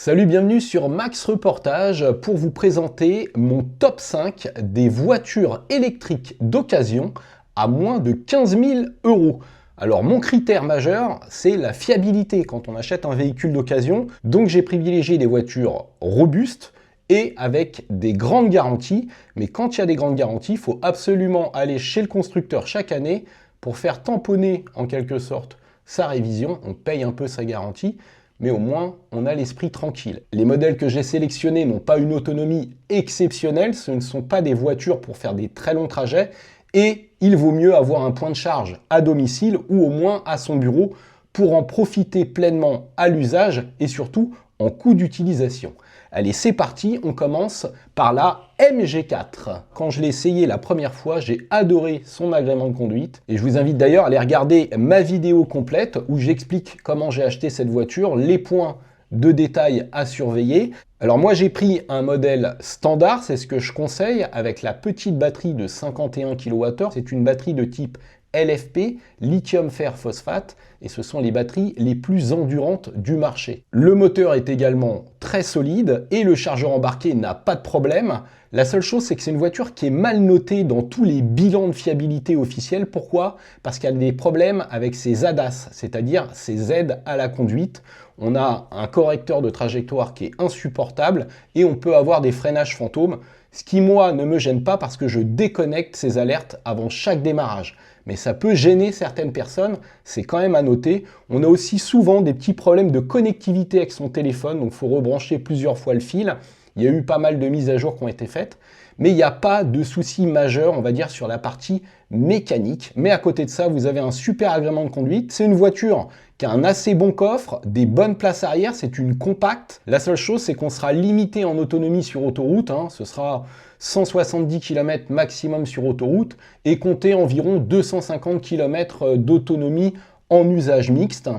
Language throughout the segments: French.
Salut, bienvenue sur Max Reportage pour vous présenter mon top 5 des voitures électriques d'occasion à moins de 15 000 euros. Alors mon critère majeur, c'est la fiabilité quand on achète un véhicule d'occasion. Donc j'ai privilégié des voitures robustes et avec des grandes garanties. Mais quand il y a des grandes garanties, il faut absolument aller chez le constructeur chaque année pour faire tamponner en quelque sorte sa révision. On paye un peu sa garantie, mais au moins on a l'esprit tranquille. Les modèles que j'ai sélectionnés n'ont pas une autonomie exceptionnelle, ce ne sont pas des voitures pour faire des très longs trajets, et il vaut mieux avoir un point de charge à domicile ou au moins à son bureau pour en profiter pleinement à l'usage et surtout en coût d'utilisation. Allez, c'est parti, on commence par la MG4. Quand je l'ai essayé la première fois, j'ai adoré son agrément de conduite. Et je vous invite d'ailleurs à aller regarder ma vidéo complète où j'explique comment j'ai acheté cette voiture, les points de détail à surveiller. Alors moi j'ai pris un modèle standard, c'est ce que je conseille, avec la petite batterie de 51 kWh. C'est une batterie de type LFP, lithium fer phosphate, et ce sont les batteries les plus endurantes du marché. Le moteur est également très solide et le chargeur embarqué n'a pas de problème. La seule chose, c'est que c'est une voiture qui est mal notée dans tous les bilans de fiabilité officiels. Pourquoi? Parce qu'elle a des problèmes avec ses ADAS, c'est-à-dire ses aides à la conduite. On a un correcteur de trajectoire qui est insupportable et on peut avoir des freinages fantômes, ce qui, moi, ne me gêne pas parce que je déconnecte ces alertes avant chaque démarrage. Mais ça peut gêner certaines personnes, c'est quand même à noter. On a aussi souvent des petits problèmes de connectivité avec son téléphone, donc il faut rebrancher plusieurs fois le fil. Il y a eu pas mal de mises à jour qui ont été faites, mais il n'y a pas de souci majeur, on va dire, sur la partie mécanique. Mais à côté de ça, vous avez un super agrément de conduite. C'est une voiture qui a un assez bon coffre, des bonnes places arrière, c'est une compacte. La seule chose, c'est qu'on sera limité en autonomie sur autoroute, ce sera 170 km maximum sur autoroute et compter environ 250 km d'autonomie en usage mixte.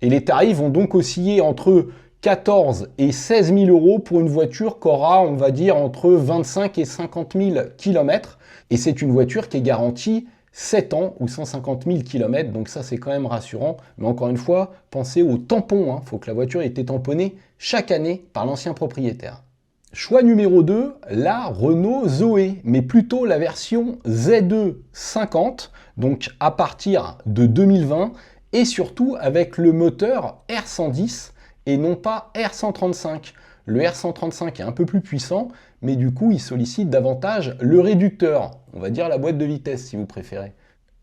Et les tarifs vont donc osciller entre 14 et 16 000 euros pour une voiture qui aura, on va dire, entre 25 et 50 000 km. Et c'est une voiture qui est garantie 7 ans ou 150 000 km, donc ça c'est quand même rassurant. Mais encore une fois, pensez au tampon, faut que la voiture ait été tamponnée chaque année par l'ancien propriétaire. Choix numéro 2, la Renault Zoé, mais plutôt la version ZE 50, donc à partir de 2020, et surtout avec le moteur R110 et non pas R135. Le R135 est un peu plus puissant, mais du coup, il sollicite davantage le réducteur, on va dire la boîte de vitesse si vous préférez.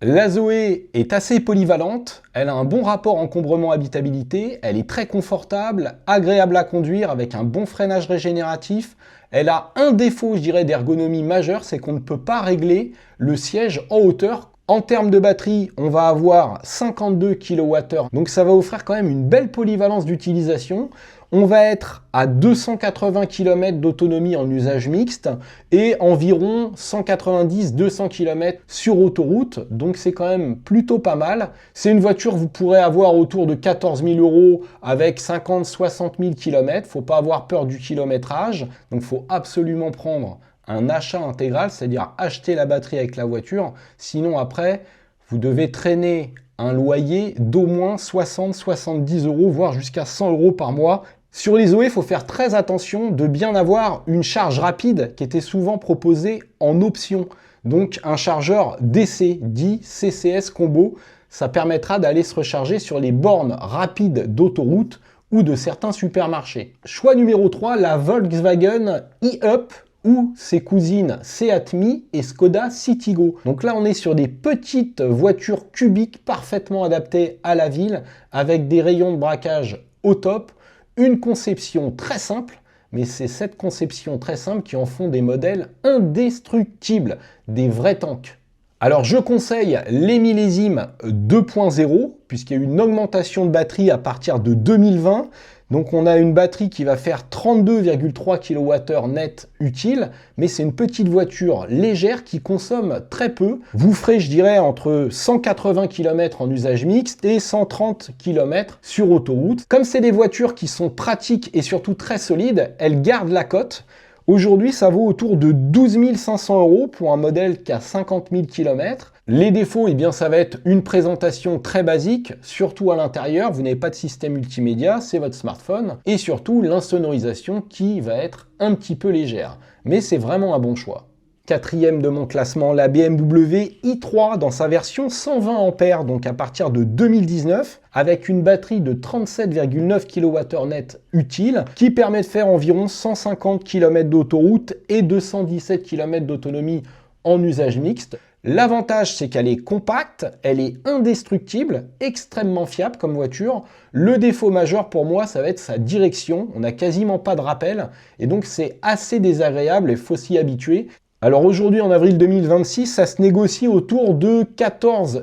La Zoé est assez polyvalente, elle a un bon rapport encombrement-habitabilité, elle est très confortable, agréable à conduire avec un bon freinage régénératif. Elle a un défaut, je dirais, d'ergonomie majeur, c'est qu'on ne peut pas régler le siège en hauteur. En termes de batterie, on va avoir 52 kWh, donc ça va offrir quand même une belle polyvalence d'utilisation. On va être à 280 km d'autonomie en usage mixte et environ 190-200 km sur autoroute, donc c'est quand même plutôt pas mal. C'est une voiture que vous pourrez avoir autour de 14 000 euros avec 50-60 000 km. Faut pas avoir peur du kilométrage, donc il faut absolument prendre un achat intégral, c'est-à-dire acheter la batterie avec la voiture. Sinon après, vous devez traîner un loyer d'au moins 60-70 euros, voire jusqu'à 100 euros par mois. Sur les Zoé, il faut faire très attention de bien avoir une charge rapide qui était souvent proposée en option. Donc un chargeur DC, dit CCS Combo, ça permettra d'aller se recharger sur les bornes rapides d'autoroute ou de certains supermarchés. Choix numéro 3, la Volkswagen e-Up ou ses cousines Seat Mii et Skoda Citigo. Donc là, on est sur des petites voitures cubiques parfaitement adaptées à la ville avec des rayons de braquage au top. Une conception très simple, mais c'est cette conception très simple qui en font des modèles indestructibles, des vrais tanks. Alors je conseille les millésimes 2.0, puisqu'il y a eu une augmentation de batterie à partir de 2020. Donc on a une batterie qui va faire 32,3 kWh net utile, mais c'est une petite voiture légère qui consomme très peu. Vous ferez, je dirais, entre 180 km en usage mixte et 130 km sur autoroute. Comme c'est des voitures qui sont pratiques et surtout très solides, elles gardent la cote. Aujourd'hui, ça vaut autour de 12 500 euros pour un modèle qui a 50 000 km. Les défauts, eh bien, ça va être une présentation très basique, surtout à l'intérieur, vous n'avez pas de système multimédia, c'est votre smartphone, et surtout l'insonorisation qui va être un petit peu légère. Mais c'est vraiment un bon choix. Quatrième de mon classement, la BMW i3 dans sa version 120 ampères, donc à partir de 2019, avec une batterie de 37,9 kWh net utile, qui permet de faire environ 150 km d'autoroute et 217 km d'autonomie en usage mixte. L'avantage, c'est qu'elle est compacte, elle est indestructible, extrêmement fiable comme voiture. Le défaut majeur pour moi, ça va être sa direction. On n'a quasiment pas de rappel et donc c'est assez désagréable et il faut s'y habituer. Alors aujourd'hui, en avril 2026, ça se négocie autour de 14-15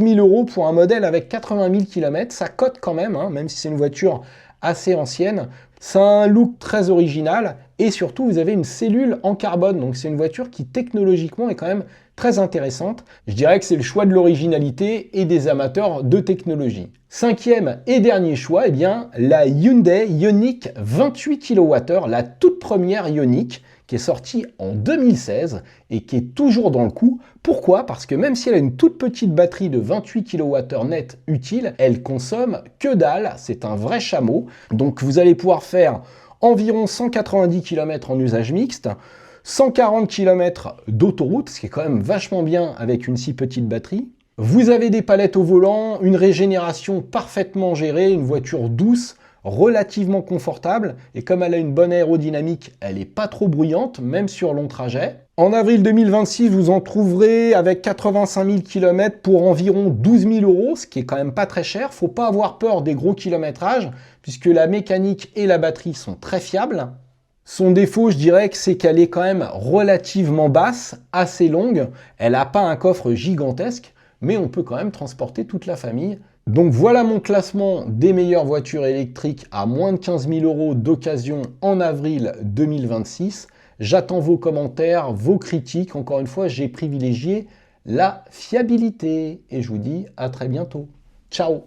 000 euros pour un modèle avec 80 000 km. Ça cote quand même, hein, même si c'est une voiture assez ancienne. Ça a un look très original et surtout, vous avez une cellule en carbone. Donc c'est une voiture qui technologiquement est quand même très intéressante. Je dirais que c'est le choix de l'originalité et des amateurs de technologie. Cinquième et dernier choix, eh bien, la Hyundai Ioniq 28 kWh, la toute première Ioniq, qui est sortie en 2016 et qui est toujours dans le coup. Pourquoi? Parce que même si elle a une toute petite batterie de 28 kWh net utile, elle consomme que dalle, c'est un vrai chameau. Donc vous allez pouvoir faire environ 190 km en usage mixte, 140 km d'autoroute, ce qui est quand même vachement bien avec une si petite batterie. Vous avez des palettes au volant, une régénération parfaitement gérée, une voiture douce, relativement confortable, et comme elle a une bonne aérodynamique, elle n'est pas trop bruyante, même sur long trajet. En avril 2026, vous en trouverez avec 85 000 km pour environ 12 000 euros, ce qui est quand même pas très cher. Faut pas avoir peur des gros kilométrages, puisque la mécanique et la batterie sont très fiables. Son défaut, je dirais que c'est qu'elle est quand même relativement basse, assez longue. Elle n'a pas un coffre gigantesque, mais on peut quand même transporter toute la famille. Donc voilà mon classement des meilleures voitures électriques à moins de 15 000 euros d'occasion en avril 2026. J'attends vos commentaires, vos critiques. Encore une fois, j'ai privilégié la fiabilité. Et je vous dis à très bientôt. Ciao!